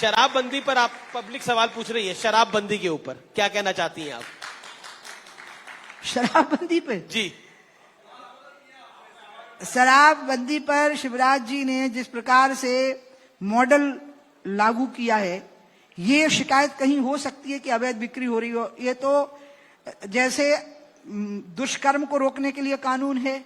शराबबंदी पर आप पब्लिक सवाल पूछ रही है, शराबबंदी के ऊपर क्या कहना चाहती हैं आप? शराबबंदी पे जी, शराबबंदी पर शिवराज जी ने जिस प्रकार से मॉडल लागू किया है, ये शिकायत कहीं हो सकती है कि अवैध बिक्री हो रही हो। ये तो जैसे दुष्कर्म को रोकने के लिए कानून है,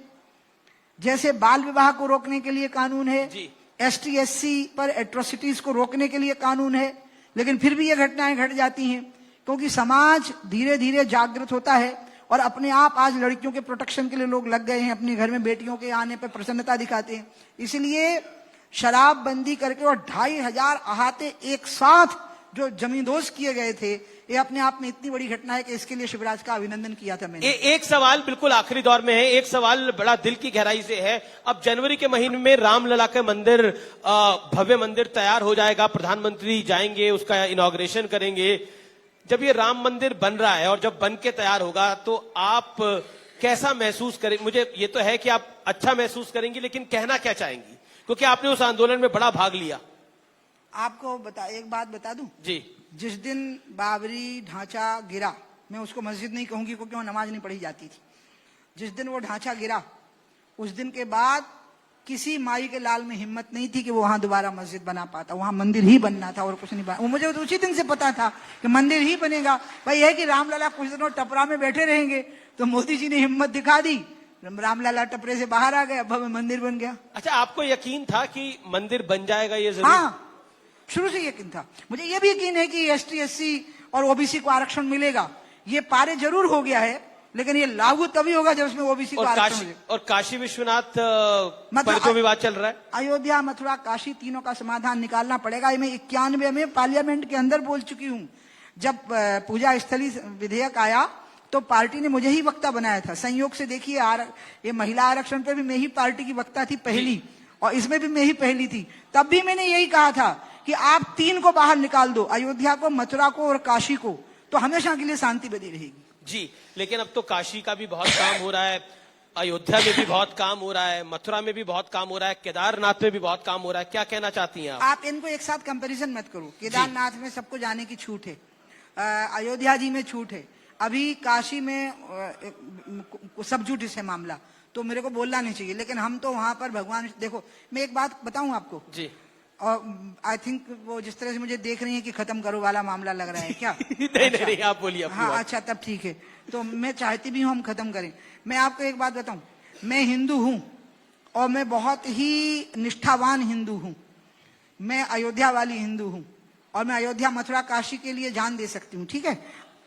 जैसे बाल विवाह को रोकने के लिए कानून है, जी। एसटी एससी पर एट्रोसिटीज को रोकने के लिए कानून है, लेकिन फिर भी ये घटनाएं घट जाती हैं क्योंकि समाज धीरे धीरे जागृत होता है और अपने आप आज लड़कियों के प्रोटेक्शन के लिए लोग लग गए हैं, अपने घर में बेटियों के आने पर प्रसन्नता दिखाते हैं। इसलिए शराबबंदी करके और 2500 अहाते एक साथ जो जमींदोज किए गए थे, ये अपने आप में इतनी बड़ी घटना है कि इसके लिए शिवराज का अभिनंदन किया था मैंने। एक सवाल बिल्कुल आखिरी दौर में है, एक सवाल बड़ा दिल की गहराई से है। अब जनवरी के महीने में रामलला के मंदिर, भव्य मंदिर तैयार हो जाएगा, प्रधानमंत्री जाएंगे, उसका इनॉग्रेशन करेंगे। जब ये राम मंदिर बन रहा है और जब बन के तैयार होगा तो आप कैसा महसूस करेंगे? मुझे ये तो है कि आप अच्छा महसूस करेंगी, लेकिन कहना क्या चाहेंगी, क्योंकि आपने उस आंदोलन में बड़ा भाग लिया। आपको एक बात बता दूं जी, जिस दिन बाबरी ढांचा गिरा, मैं उसको मस्जिद नहीं कहूंगी क्योंकि वहां नमाज नहीं पढ़ी जाती थी, जिस दिन वो ढांचा गिरा उस दिन के बाद किसी माई के लाल में हिम्मत नहीं थी कि वो वहां दोबारा मस्जिद बना पाता। वहां मंदिर ही बनना था और कुछ नहीं बना। वो मुझे तो उसी दिन से पता था कि मंदिर ही बनेगा। भाई यह कि रामलला कुछ दिनों टपरा में बैठे रहेंगे, तो मोदी जी ने हिम्मत दिखा दी, रामलला टपरे से बाहर आ गए, अब मंदिर बन गया। अच्छा, आपको यकीन था कि मंदिर बन जाएगा ये जरूर? हाँ, शुरू से यकीन था। मुझे यह भी यकीन है कि एसटी एससी और ओबीसी को आरक्षण मिलेगा। ये पारे जरूर हो गया है, लेकिन ये लागू तभी होगा जब उसमें ओबीसी को आरक्षण मिलेगा। और काशी विश्वनाथ पर जो विवाद चल रहा है, अयोध्या, मथुरा, काशी, तीनों का समाधान निकालना पड़ेगा। मैं 91 में पार्लियामेंट के अंदर बोल चुकी हूँ। जब पूजा स्थली विधेयक आया तो पार्टी ने मुझे ही वक्ता बनाया था। संयोग से देखिए, ये महिला आरक्षण पे भी मैं ही पार्टी की वक्ता थी पहली, और इसमें भी मैं ही पहली थी। तब भी मैंने यही कहा था कि आप 3 को बाहर निकाल दो, अयोध्या को, मथुरा को और काशी को, तो हमेशा के लिए शांति बनी रहेगी। जी, लेकिन अब तो काशी का भी बहुत काम हो रहा है, अयोध्या में भी बहुत काम हो रहा है, मथुरा में भी बहुत काम हो रहा है, केदारनाथ में भी बहुत काम हो रहा है। क्या कहना चाहती हैं आप इनको एक साथ कंपैरिजन मत करो। केदारनाथ में सबको जाने की छूट है, अयोध्या जी में छूट है, अभी काशी में सब झूठ है मामला, तो मेरे को बोलना नहीं चाहिए। लेकिन हम तो वहां पर भगवान, देखो मैं एक बात बताऊं आपको जी, और आई थिंक वो जिस तरह से मुझे देख रही है कि खत्म करो वाला मामला लग रहा है क्या? नहीं, आप बोलिए। हाँ, अच्छा, तब ठीक है। तो मैं चाहती भी हूँ हम खत्म करें। मैं आपको एक बात बताऊं, मैं हिंदू हूं और मैं बहुत ही निष्ठावान हिंदू हूं। मैं अयोध्या वाली हिंदू हूं और मैं अयोध्या, मथुरा, काशी के लिए जान दे सकती हूँ। ठीक है,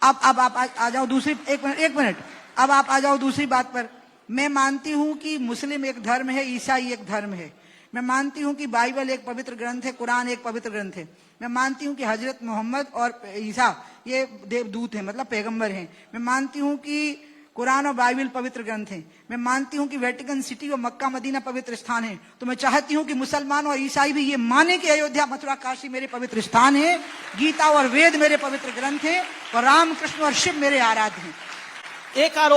अब आप आ जाओ दूसरी, एक मिनट, अब आप आ जाओ दूसरी बात पर। मैं मानती हूं कि मुस्लिम एक धर्म है, ईसाई एक धर्म है। मैं मानती हूं कि बाइबल एक पवित्र ग्रंथ है, कुरान एक पवित्र ग्रंथ है। मैं मानती हूं कि हजरत मोहम्मद और ईसा ये देवदूत हैं, मतलब पैगंबर हैं। मैं मानती हूं कि कुरान और बाइबल पवित्र ग्रंथ हैं। मैं मानती हूं कि वेटिकन सिटी और मक्का मदीना पवित्र स्थान है। तो मैं चाहती हूं कि मुसलमान और ईसाई भी ये माने कि अयोध्या, मथुरा, काशी मेरे पवित्र स्थान है, गीता और वेद मेरे पवित्र ग्रंथ हैं और राम, कृष्ण और शिव मेरे आराध्य हैं। एक आरोप